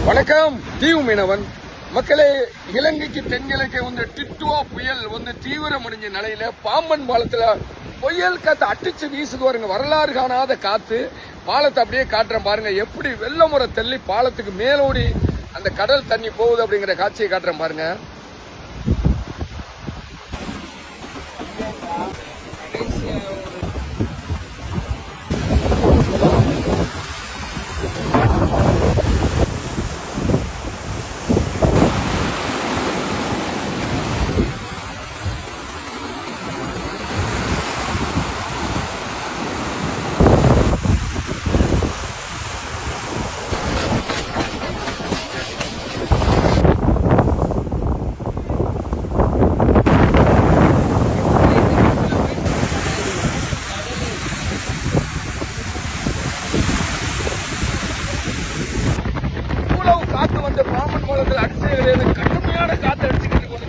வணக்கம். தீவு மீனவன் மக்களே, இலங்கைக்கு தென்கிழக்கே வந்து டிட்டுவா புயல் வந்து தீவிரமடைஞ்ச நிலையில பாம்பன் பாலத்துல புயல் காத்து அடிச்சு வீசுது பாருங்க. வரலாறு காணாத காத்து. பாலத்தை அப்படியே காட்டுறேன் பாருங்க, எப்படி வெள்ளமுறை தள்ளி பாலத்துக்கு மேலோடி அந்த கடல் தண்ணி போகுது அப்படிங்கிற காட்சியை காட்டுறேன் பாருங்க. காத்து வந்து பாம்பன் பாலத்தில் அடிச்சு கடுமையான காத்து அடிச்சுக்கிட்டு போகுது.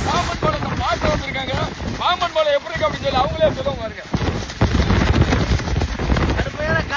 பாம்பன் பாலத்தை பார்க்க வந்திருக்காங்க. பாம்பன் பாலம் எப்படி இருக்கு அப்படின்னு சொல்லி அவங்களே சொல்லுவாங்க.